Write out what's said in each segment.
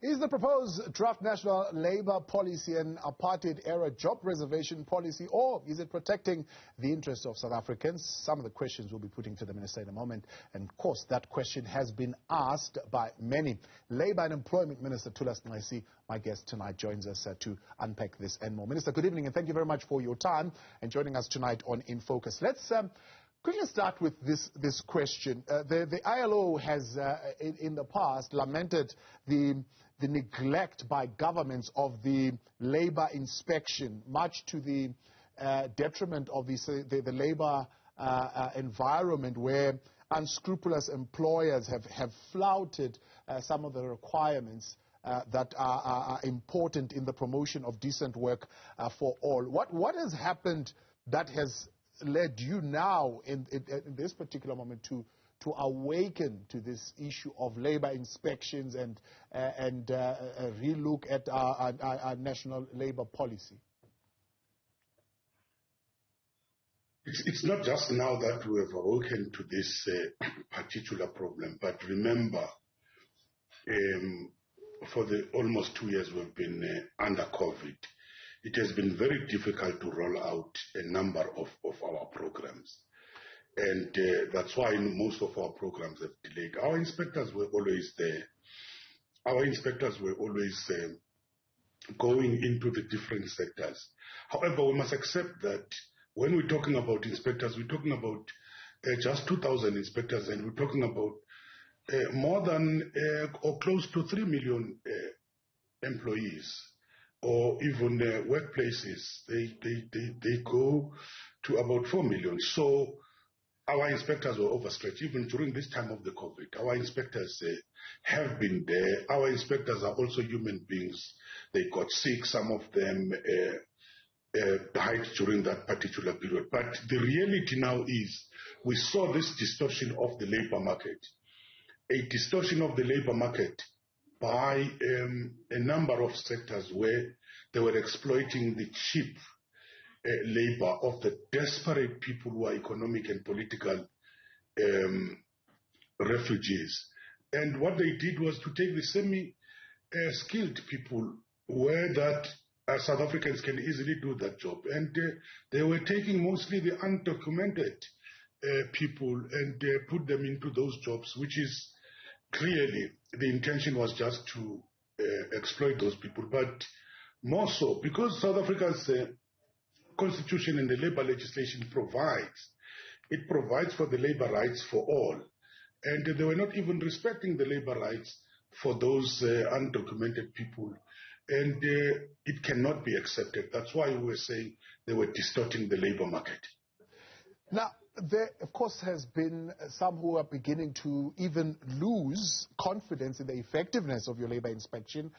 Is the proposed draft national labour policy an apartheid-era job reservation policy, or is it protecting the interests of South Africans? Some of the questions we'll be putting to the Minister in a moment. And of course, that question has been asked by many. Labour and Employment Minister Thulas, Nxesi, my guest tonight, joins us to unpack this and more. Minister, good evening, and thank you very much for your time and joining us tonight on In Focus. Let's quickly start with this question. The ILO has, in the past, lamented the neglect by governments of the labour inspection, much to the detriment of the labour environment, where unscrupulous employers have flouted some of the requirements that are important in the promotion of decent work for all. What has happened that has led you now in this particular moment to awaken to this issue of labour inspections and relook at our national labour policy? It's not just now that we have awoken to this particular problem, but remember, for the almost 2 years we've been under COVID, it has been very difficult to roll out a number of our programs. And that's why most of our programs have delayed. Our inspectors were always there. Our inspectors were always going into the different sectors. However, we must accept that when we're talking about inspectors, we're talking about just 2,000 inspectors, and we're talking about more than or close to 3 million employees, or even workplaces. They go to about 4 million. So our inspectors were overstretched even during this time of the COVID. Our inspectors have been there. Our inspectors are also human beings. They got sick. Some of them died during that particular period. But the reality now is we saw this distortion of the labor market, a distortion of the labor market by a number of sectors where they were exploiting the cheap labor of the desperate people who are economic and political refugees. And what they did was to take the semi-skilled people where that South Africans can easily do that job. And they were taking mostly the undocumented people and put them into those jobs, which is clearly the intention was just to exploit those people. But more so, because South Africa's constitution and the labor legislation provides for the labor rights for all. And they were not even respecting the labor rights for those undocumented people. And it cannot be accepted. That's why we were saying they were distorting the labor market. Now, there, of course, has been some who are beginning to even lose confidence in the effectiveness of your labour inspection.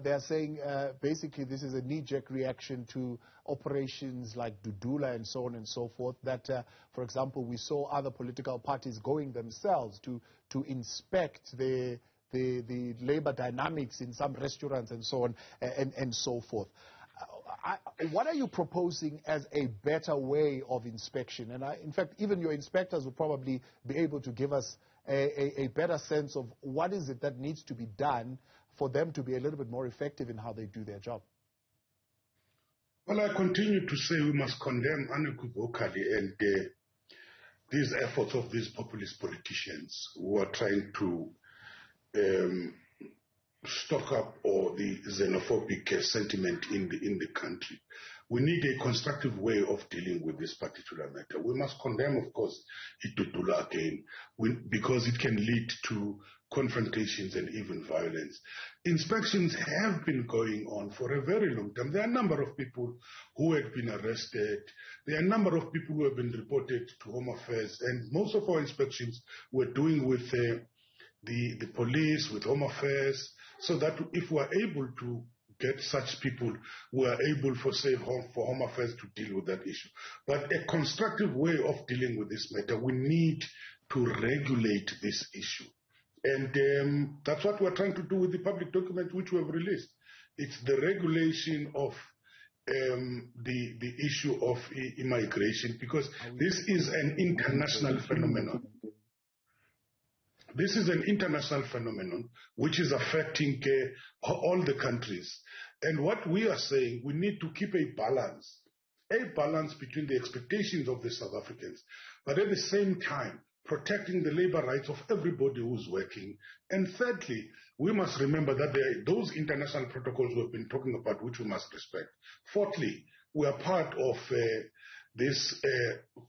They are saying basically this is a knee-jerk reaction to operations like Dudula and so on and so forth, that, for example, we saw other political parties going themselves to inspect the labour dynamics in some restaurants and so on and so forth. What are you proposing as a better way of inspection? And in fact, even your inspectors will probably be able to give us a better sense of what is it that needs to be done for them to be a little bit more effective in how they do their job. Well, I continue to say we must condemn unequivocally and these efforts of these populist politicians who are trying to stock up or the xenophobic sentiment in the country. We need a constructive way of dealing with this particular matter. We must condemn, of course, Itutula again, because it can lead to confrontations and even violence. Inspections have been going on for a very long time. There are a number of people who have been arrested. There are a number of people who have been reported to Home Affairs, and most of our inspections we're doing with the police, with Home Affairs, so that if we are able to get such people, we are able for Home Affairs to deal with that issue. But a constructive way of dealing with this matter, we need to regulate this issue. And that's what we're trying to do with the public document which we have released. It's the regulation of the issue of immigration, because this is an international phenomenon. This is an international phenomenon which is affecting all the countries. And what we are saying, we need to keep a balance between the expectations of the South Africans, but at the same time, protecting the labor rights of everybody who's working. And thirdly, we must remember that there are those international protocols we've been talking about, which we must respect. Fourthly, we are part of this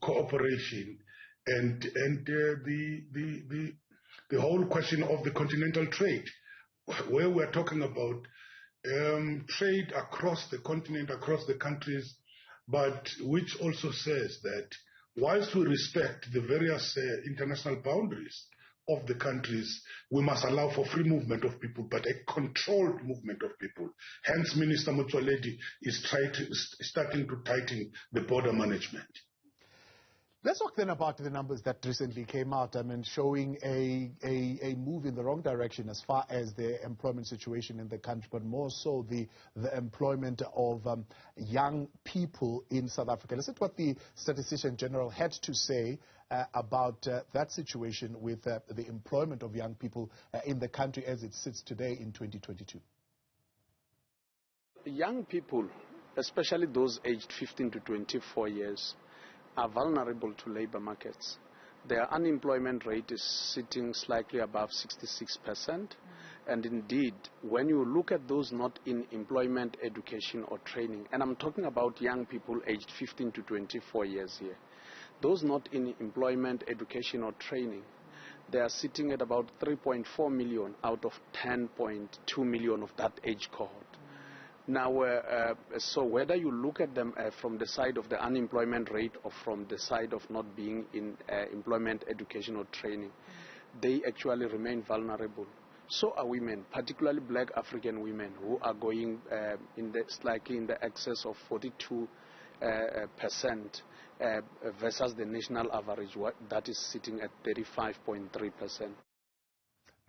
cooperation and the whole question of the continental trade, where we're talking about trade across the continent, across the countries, but which also says that whilst we respect the various international boundaries of the countries, we must allow for free movement of people, but a controlled movement of people. Hence, Minister Motsoaledi is starting to tighten the border management. Let's talk then about the numbers that recently came out, showing a move in the wrong direction as far as the employment situation in the country, but more so the employment of young people in South Africa. Listen to what the Statistician General had to say about that situation with the employment of young people in the country as it sits today in 2022. Young people, especially those aged 15 to 24 years, are vulnerable to labor markets. Their unemployment rate is sitting slightly above 66%. And indeed, when you look at those not in employment, education or training, and I'm talking about young people aged 15 to 24 years here, those not in employment, education or training, they are sitting at about 3.4 million out of 10.2 million of that age cohort. Now, so whether you look at them from the side of the unemployment rate or from the side of not being in employment, education or training, they actually remain vulnerable. So are women, particularly black African women, who are going slightly in the excess of 42% versus the national average, that is sitting at 35.3%.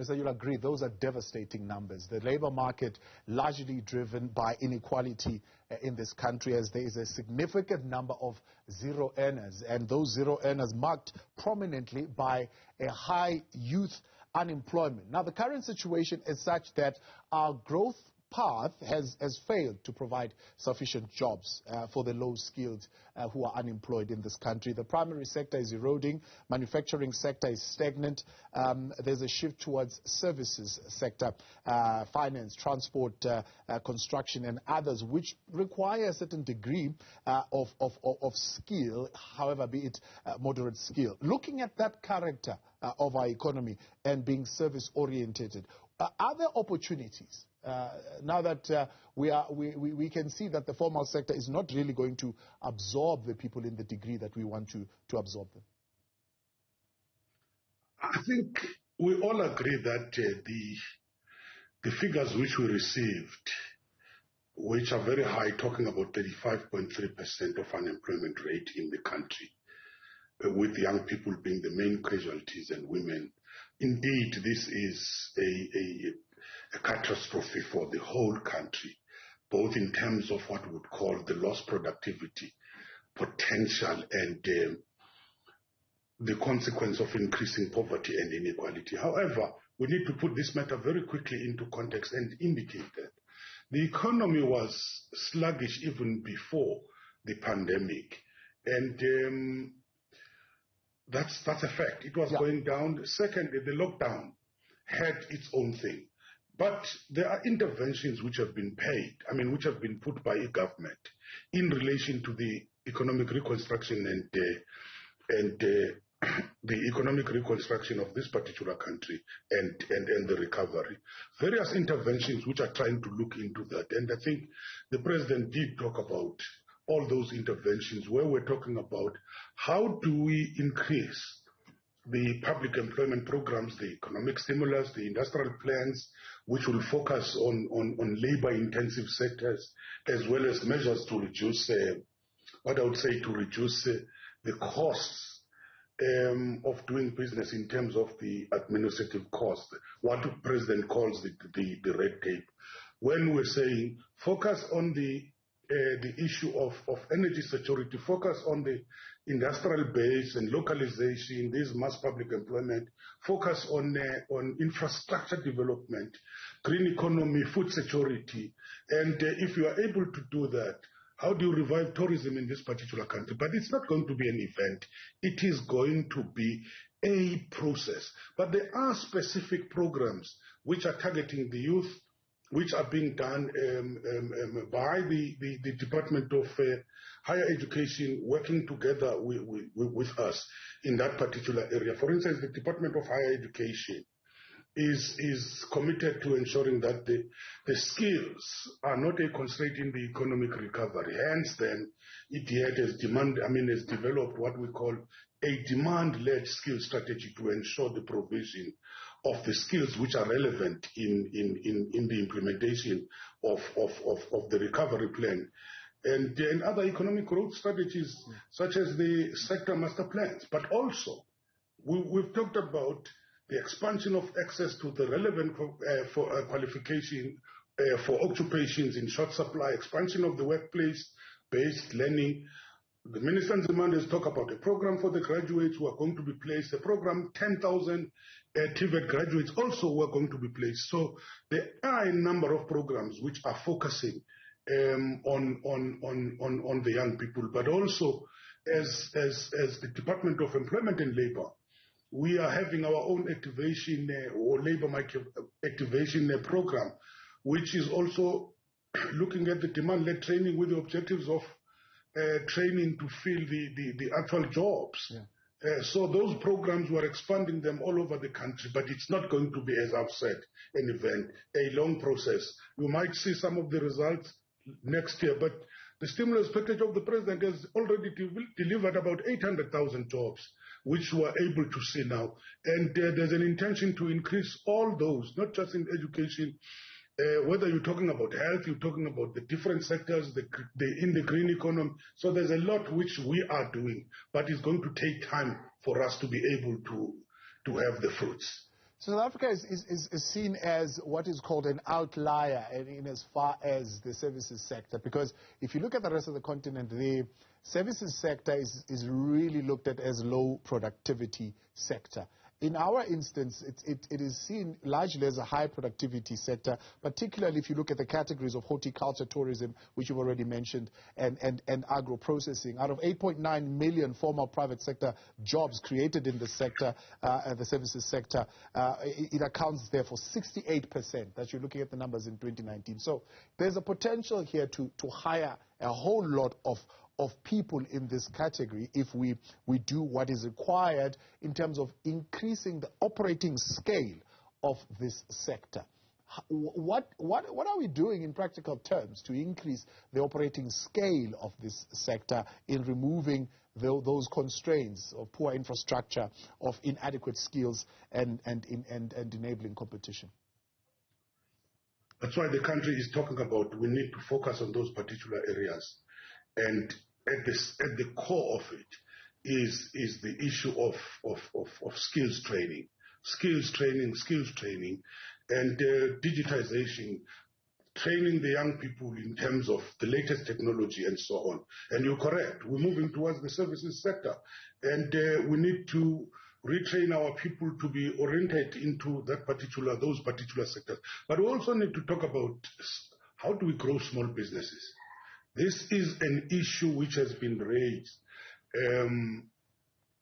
Mr. You'll agree, those are devastating numbers. The labor market largely driven by inequality in this country, as there is a significant number of zero earners, and those zero earners marked prominently by a high youth unemployment. Now, the current situation is such that our growth path has failed to provide sufficient jobs for the low-skilled who are unemployed in this country. The primary sector is eroding. Manufacturing sector is stagnant. There's a shift towards services sector, finance, transport, construction, and others, which require a certain degree of skill, however, be it moderate skill. Looking at that character of our economy and being service-orientated, are there opportunities now that we can see that the formal sector is not really going to absorb the people in the degree that we want to absorb them? I think we all agree that the figures which we received, which are very high, talking about 35.3% of unemployment rate in the country, with young people being the main casualties and women, indeed this is a catastrophe for the whole country, both in terms of what we would call the lost productivity potential and the consequence of increasing poverty and inequality. However, we need to put this matter very quickly into context and indicate that the economy was sluggish even before the pandemic, and that's a fact. It was going down. Secondly, the lockdown had its own thing. But there are interventions which have been paid, which have been put by a government in relation to the economic reconstruction and the economic reconstruction of this particular country and the recovery. Various interventions which are trying to look into that. And I think the president did talk about all those interventions where we're talking about how do we increase the public employment programs, the economic stimulus, the industrial plans, which will focus on labor-intensive sectors, as well as measures to reduce, the costs of doing business in terms of the administrative cost, what the president calls the red tape. When we're saying focus on the issue of energy security, focus on the industrial base and localization, this mass public employment, focus on infrastructure development, green economy, food security. And if you are able to do that, how do you revive tourism in this particular country? But it's not going to be an event. It is going to be a process. But there are specific programs which are targeting the youth, which are being done by the Department of Higher Education, working together with us in that particular area. For instance, the Department of Higher Education is committed to ensuring that the skills are not a constraint in the economic recovery. Hence, then, it has developed what we call a demand-led skill strategy to ensure the provision of the skills which are relevant in the implementation of the recovery plan. And other economic growth strategies, such as the sector master plans. But also, we've talked about the expansion of access to the relevant qualification for occupations in short supply, expansion of the workplace-based learning. The Minister Nzimande has talked about a program for the graduates who are going to be placed, a program 10,000 TVET graduates also who are going to be placed. So there are a number of programs which are focusing on the young people, but also as the Department of Employment and Labor, we are having our own activation or labor market activation program, which is also looking at the demand-led training with the objectives of training to fill the actual jobs. Yeah. So those programs, we're expanding them all over the country, but it's not going to be, as I've said, an event, a long process. You might see some of the results next year, but the stimulus package of the president has already delivered about 800,000 jobs, which we are able to see now. And there's an intention to increase all those, not just in education, whether you're talking about health, you're talking about the different sectors, in the green economy. So there's a lot which we are doing, but it's going to take time for us to be able to have the fruits. So South Africa is seen as what is called an outlier in as far as the services sector, because if you look at the rest of the continent, the services sector is really looked at as low productivity sector. In our instance, it is seen largely as a high productivity sector, particularly if you look at the categories of horticulture, tourism, which you've already mentioned, and agro-processing. Out of 8.9 million formal private sector jobs created in the sector, the services sector, it accounts there for 68%. That you're looking at the numbers in 2019. So there's a potential here to hire a whole lot of people in this category if we do what is required in terms of increasing the operating scale of this sector. What are we doing in practical terms to increase the operating scale of this sector in removing those constraints of poor infrastructure, of inadequate skills, and enabling competition? That's why the country is talking about we need to focus on those particular areas. And at the core of it is the issue of skills training, and digitization, training the young people in terms of the latest technology and so on. And you're correct, we're moving towards the services sector, and we need to retrain our people to be oriented into those particular sectors. But we also need to talk about how do we grow small businesses. This is an issue which has been raised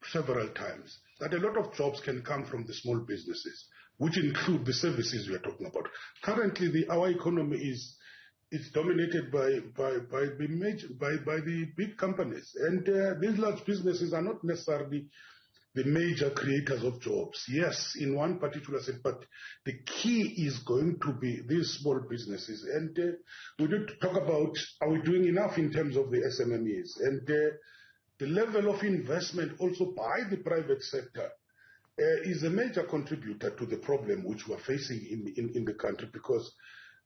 several times, that a lot of jobs can come from the small businesses, which include the services we are talking about. Currently, our economy is dominated by the big companies, and these large businesses are not necessarily the major creators of jobs. Yes, in one particular sector, but the key is going to be these small businesses. And we need to talk about, are we doing enough in terms of the SMMEs? And the level of investment also by the private sector is a major contributor to the problem which we're facing in the country, because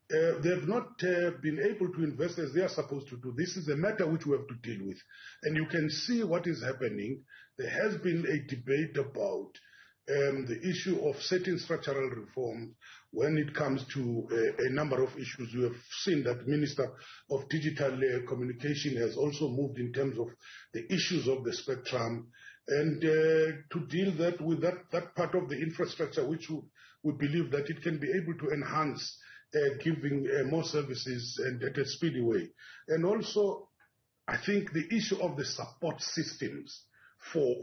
they have not been able to invest as they are supposed to do. This is a matter which we have to deal with. And you can see what is happening. There has been a debate about the issue of certain structural reforms when it comes to a number of issues. You have seen that Minister of Digital Communication has also moved in terms of the issues of the spectrum and to deal with that part of the infrastructure which we believe that it can be able to enhance giving more services and at a speedy way. And also, I think the issue of the support systems for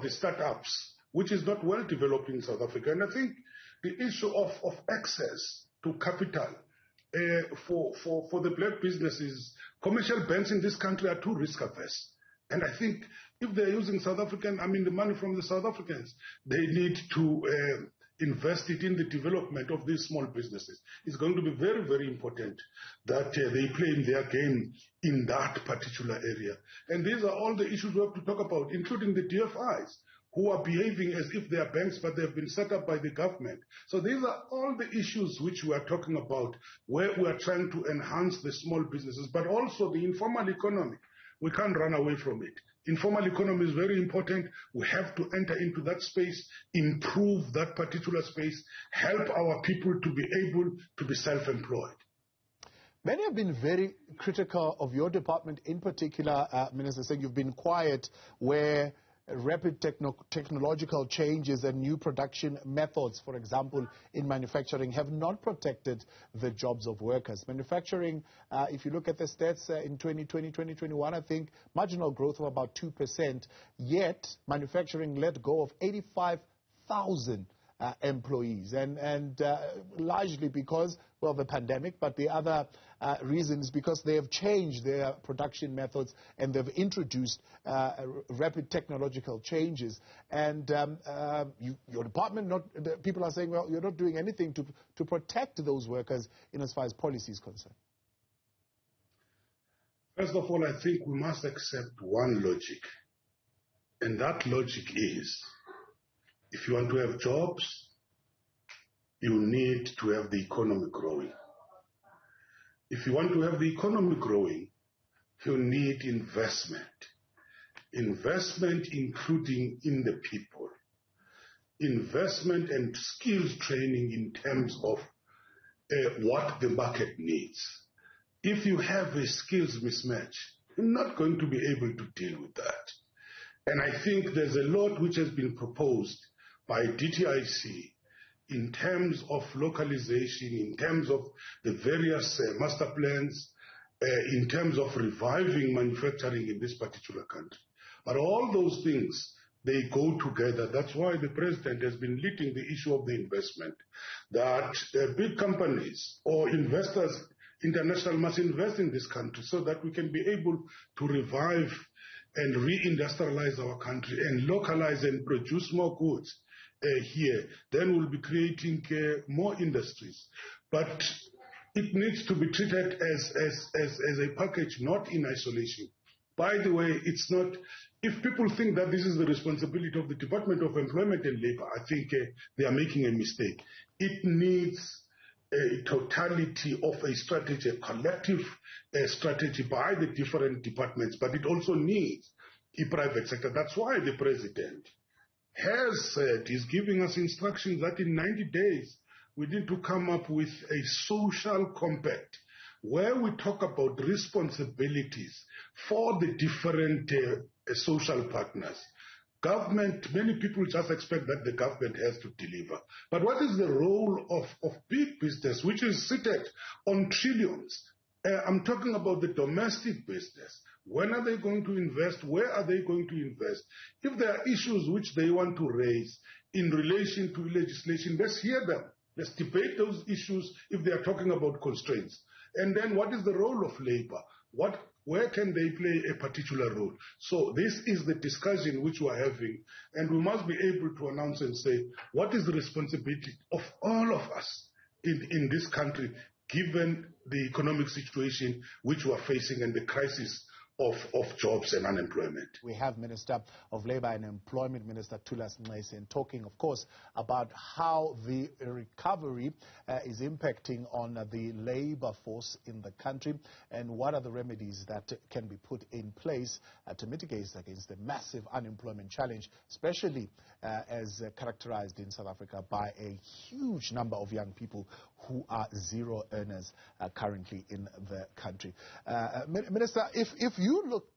the startups, which is not well developed in South Africa. And I think the issue of access to capital for the black businesses, commercial banks in this country are too risk averse. And I think if they're using the money from the South Africans, they need to invest it in the development of these small businesses. It's going to be very, very important that they play in their game in that particular area. And these are all the issues we have to talk about, including the DFIs, who are behaving as if they are banks, but they've been set up by the government. So these are all the issues which we are talking about, where we are trying to enhance the small businesses, but also the informal economy. We can't run away from it. Informal economy is very important. We have to enter into that space, improve that particular space, help our people to be able to be self-employed. Many have been very critical of your department in particular, Minister, saying you've been quiet where rapid technological changes and new production methods, for example, in manufacturing, have not protected the jobs of workers. Manufacturing, if you look at the stats in 2020, 2021, I think marginal growth of about 2%, yet manufacturing let go of 85,000 employees, and largely because, well, the pandemic, but the other reason is because they have changed their production methods and they've introduced rapid technological changes. And your department, people are saying, well, you're not doing anything to protect those workers in as far as policy is concerned. First of all, I think we must accept one logic, and that logic is, if you want to have jobs, you need to have the economy growing. If you want to have the economy growing, you need investment. Investment including in the people. Investment and skills training in terms of what the market needs. If you have a skills mismatch, you're not going to be able to deal with that. And I think there's a lot which has been proposed by DTIC in terms of localization, in terms of the various master plans, in terms of reviving manufacturing in this particular country. But all those things, they go together. That's why the president has been leading the issue of the investment, that big companies or investors, international, must invest in this country so that we can be able to revive and reindustrialize our country and localize and produce more goods here. Then we'll be creating more industries. But it needs to be treated as a package, not in isolation. By the way, it's not, if people think that this is the responsibility of the Department of Employment and Labor, I think they are making a mistake. It needs a totality of a strategy, a collective strategy by the different departments, but it also needs a private sector. That's why the president has said, he's giving us instructions that in 90 days, we need to come up with a social compact where we talk about responsibilities for the different social partners. Government, many people just expect that the government has to deliver. But what is the role of big business, which is seated on trillions? I'm talking about the domestic business. When are they going to invest? Where are they going to invest? If there are issues which they want to raise in relation to legislation, let's hear them. Let's debate those issues if they are talking about constraints. And then what is the role of labor? Where can they play a particular role? So this is the discussion which we are having, and we must be able to announce and say, what is the responsibility of all of us in this country, given the economic situation which we are facing and the crisis of jobs and unemployment. We have Minister of Labour and Employment, Minister Thulas Nxesi, and talking, of course, about how the recovery is impacting on the labour force in the country and what are the remedies that can be put in place to mitigate against the massive unemployment challenge, especially as characterized in South Africa by a huge number of young people who are zero earners currently in the country. Minister, if you look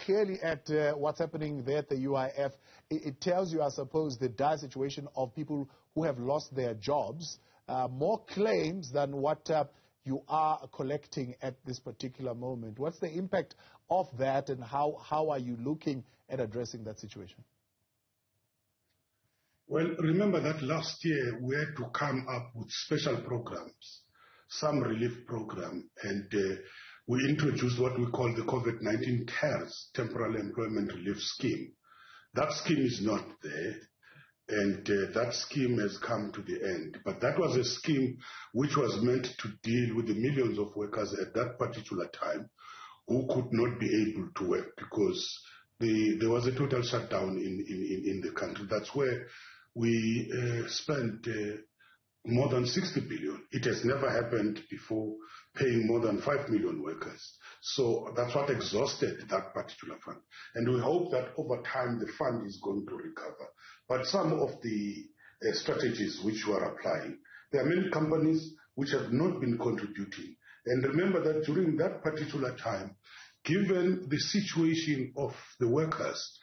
clearly at what's happening there at the UIF, it tells you, I suppose, the dire situation of people who have lost their jobs, more claims than what you are collecting at this particular moment. What's the impact of that, and how are you looking at addressing that situation? Well, remember that last year we had to come up with special programs, some relief program, and we introduced what we call the COVID-19 TERS, Temporary Employment Relief Scheme. That scheme is not there, and that scheme has come to the end. But that was a scheme which was meant to deal with the millions of workers at that particular time who could not be able to work because there was a total shutdown in the country. That's where we spent more than 60 billion. It has never happened before, paying more than 5 million workers. So that's what exhausted that particular fund. And we hope that over time the fund is going to recover. But some of the strategies which we are applying, there are many companies which have not been contributing. And remember that during that particular time, given the situation of the workers,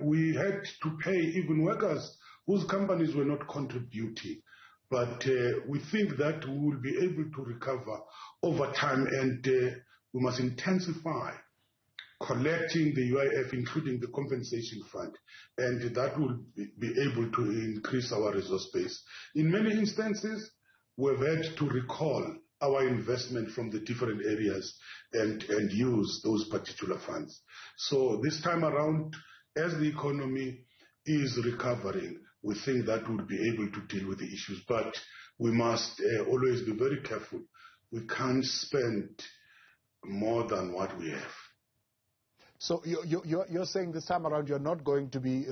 we had to pay even workers whose companies were not contributing. But we think that we will be able to recover over time, and we must intensify collecting the UIF, including the compensation fund, and that will be able to increase our resource base. In many instances, we've had to recall our investment from the different areas and use those particular funds. So this time around, as the economy is recovering, we think that we'll be able to deal with the issues, but we must always be very careful. We can't spend more than what we have. So you're saying this time around you're not going to be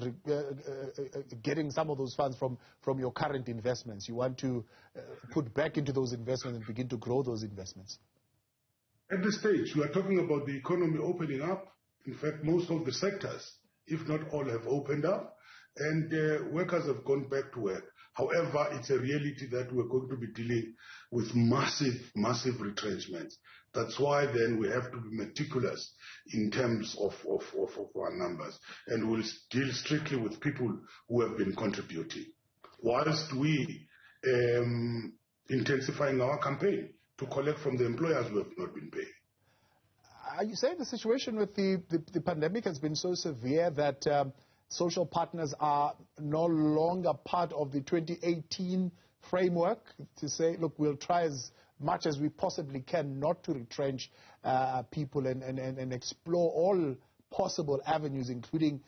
getting some of those funds from your current investments. You want to put back into those investments and begin to grow those investments. At this stage, we are talking about the economy opening up. In fact, most of the sectors, if not all, have opened up, and workers have gone back to work. However, it's a reality that we're going to be dealing with massive retrenchments. That's why then we have to be meticulous in terms of our numbers, and we'll deal strictly with people who have been contributing, whilst we intensifying our campaign to collect from the employers who have not been paying. Are you saying the situation with the pandemic has been so severe that social partners are no longer part of the 2018 framework to say, look, we'll try as much as we possibly can not to retrench people and explore all possible avenues, including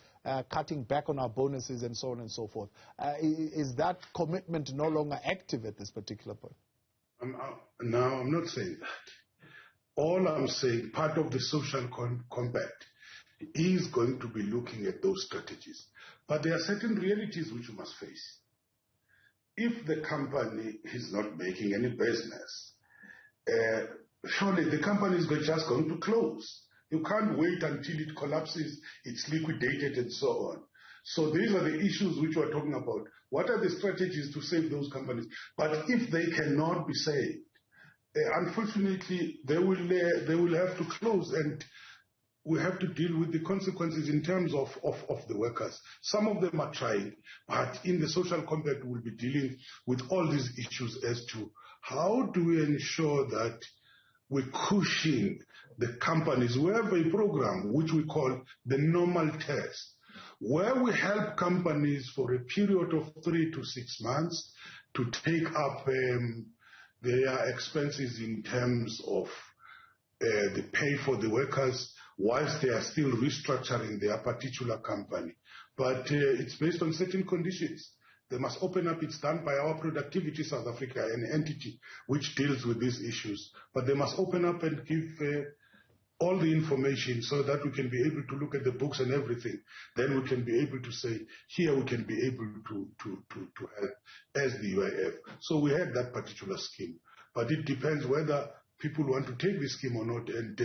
cutting back on our bonuses and so on and so forth? Is that commitment no longer active at this particular point? No, I'm not saying that. All I'm saying, part of the social compact is going to be looking at those strategies. But there are certain realities which you must face. If the company is not making any business, surely the company is just going to close. You can't wait until it collapses, it's liquidated and so on. So these are the issues which we're talking about. What are the strategies to save those companies? But if they cannot be saved, unfortunately, they will have to close, and we have to deal with the consequences in terms of the workers. Some of them are trying, but in the social compact we'll be dealing with all these issues as to how do we ensure that we cushion the companies. We have a program which we call the normal test, where we help companies for a period of 3 to 6 months to take up their expenses in terms of the pay for the workers, whilst they are still restructuring their particular company. But it's based on certain conditions. They must open up. It's done by our Productivity South Africa, an entity which deals with these issues. But they must open up and give all the information so that we can be able to look at the books and everything. Then we can be able to say, here we can be able to help as the UIF. So we had that particular scheme. But it depends whether people want to take the scheme or not, and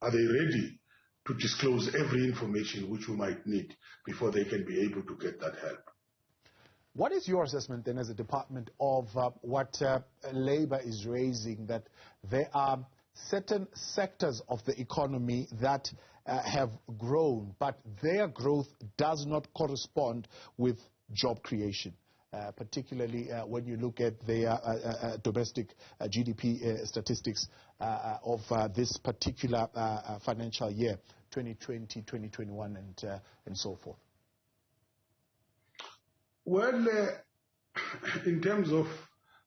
are they ready to disclose every information which we might need before they can be able to get that help. What is your assessment then as a department of what Labour is raising, that there are certain sectors of the economy that have grown, but their growth does not correspond with job creation, particularly when you look at their domestic GDP statistics of this particular financial year, 2020, 2021, and so forth? Well, in terms of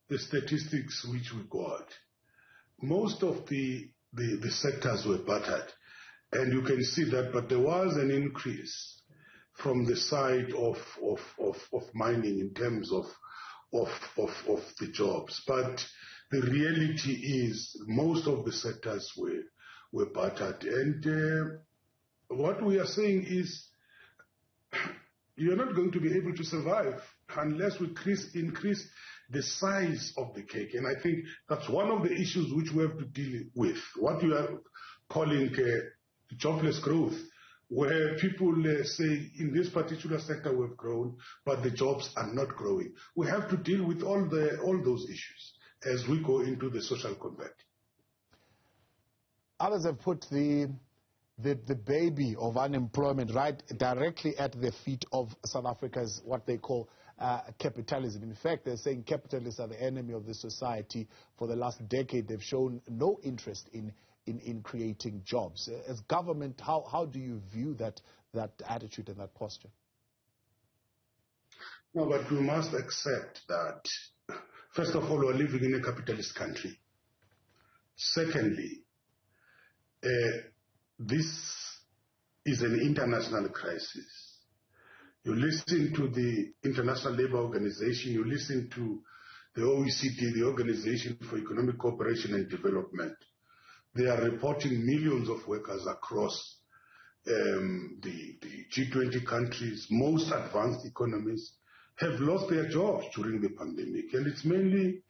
the statistics which we got, most of the sectors were battered, and you can see that, but there was an increase from the side of mining in terms of the jobs. But the reality is most of the sectors were battered. And what we are saying is you're not going to be able to survive unless we increase the size of the cake. And I think that's one of the issues which we have to deal with, what you are calling jobless growth, where people say in this particular sector we've grown, but the jobs are not growing. We have to deal with all those issues as we go into the social compact. Others have put the baby of unemployment right directly at the feet of South Africa's what they call capitalism. In fact, they're saying capitalists are the enemy of the society. For the last decade, they've shown no interest in creating jobs. As government, how do you view that attitude and that posture? No, but we must accept that, first of all, we're living in a capitalist country. Secondly, this is an international crisis. You listen to the International Labour Organization, you listen to the OECD, the Organization for Economic Cooperation and Development. They are reporting millions of workers across the G20 countries. Most advanced economies have lost their jobs during the pandemic. And it's mainly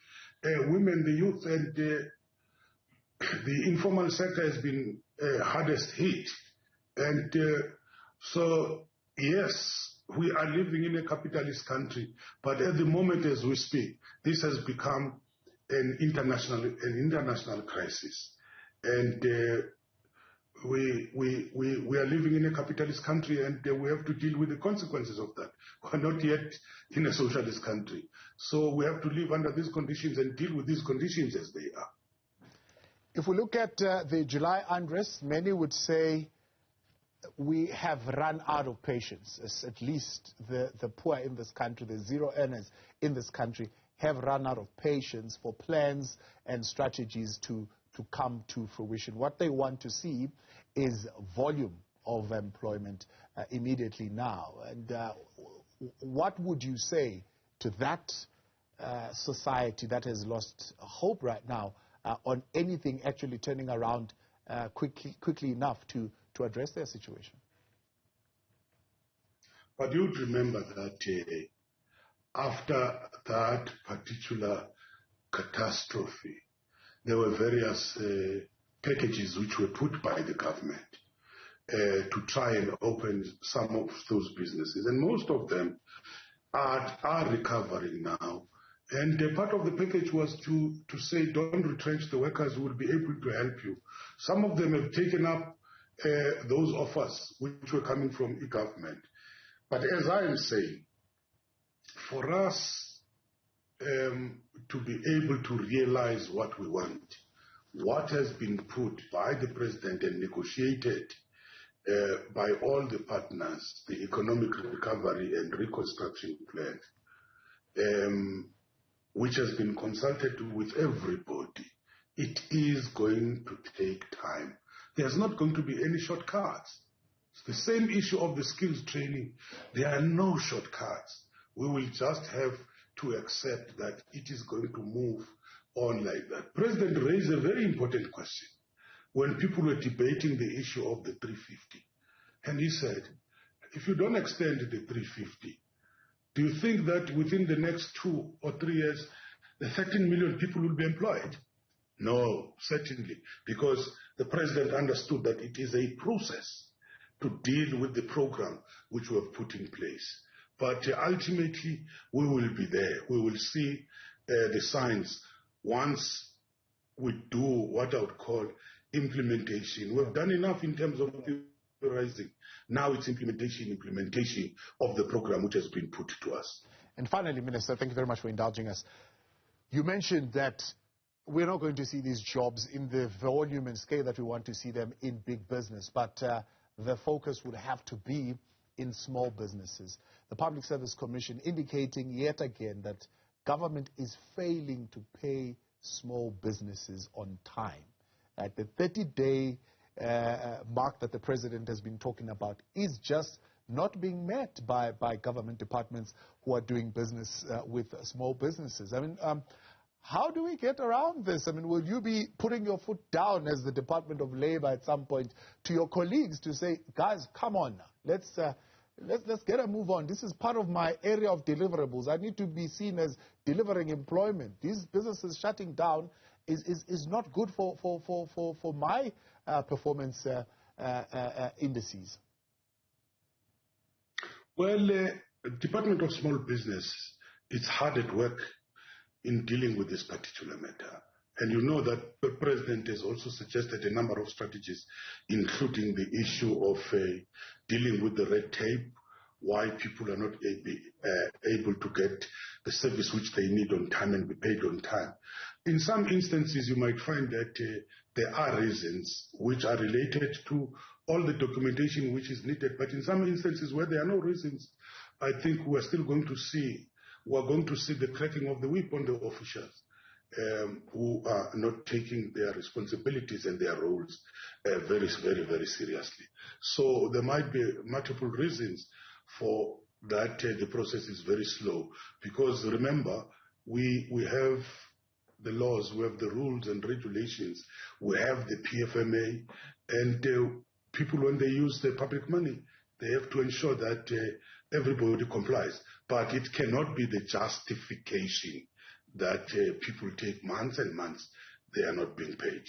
women, the youth, and the informal sector has been hardest hit. And so, yes, we are living in a capitalist country, but at the moment as we speak, this has become an international crisis. And we are living in a capitalist country, and we have to deal with the consequences of that. We're not yet in a socialist country. So we have to live under these conditions and deal with these conditions as they are. If we look at the July unrest, many would say we have run out of patience. At least the poor in this country, the zero earners in this country, have run out of patience for plans and strategies to come to fruition. What they want to see is volume of employment immediately now. And what would you say to that society that has lost hope right now on anything actually turning around quickly enough to address their situation? But you'd remember that after that particular catastrophe, there were various packages which were put by the government to try and open some of those businesses. And most of them are recovering now. And part of the package was to say, don't retrench the workers, who will be able to help you. Some of them have taken up those offers which were coming from the government. But as I am saying, for us to be able to realize what we want, what has been put by the president and negotiated by all the partners, the economic recovery and reconstruction plan, which has been consulted with everybody, it is going to take time. There's not going to be any shortcuts. It's the same issue of the skills training. There are no shortcuts. We will just have to accept that it is going to move on like that. President raised a very important question. when people were debating the issue of the 350. And he said, if you don't extend the 350, do you think that within the next 2 or 3 years, the 13 million people will be employed? No, certainly, because the president understood that it is a process to deal with the program which we have put in place. But ultimately, we will be there. We will see the signs once we do what I would call implementation. We've done enough in terms of theorizing. Now it's implementation of the program which has been put to us. And finally, Minister, thank you very much for indulging us. You mentioned that we're not going to see these jobs in the volume and scale that we want to see them in big business, but the focus would have to be in small businesses. The Public Service Commission indicating yet again that government is failing to pay small businesses on time. At the 30-day mark that the president has been talking about is just not being met by government departments who are doing business with small businesses. I mean, how do we get around this? I mean, will you be putting your foot down as the Department of Labor at some point to your colleagues to say, guys, come on now, let's get a move on. This is part of my area of deliverables. I need to be seen as delivering employment. These businesses shutting down is not good for my performance indices. Well, Department of Small Business is hard at work in dealing with this particular matter. And you know that the president has also suggested a number of strategies, including the issue of dealing with the red tape, why people are not able to get the service which they need on time and be paid on time. In some instances, you might find that there are reasons which are related to all the documentation which is needed. But in some instances where there are no reasons, I think we're going to see the cracking of the whip on the officials who are not taking their responsibilities and their roles very, very, very seriously. So there might be multiple reasons for that. The process is very slow because remember, we have the laws, we have the rules and regulations, we have the PFMA, and people, when they use the public money, they have to ensure that everybody complies. But it cannot be the justification that people take months and months, they are not being paid.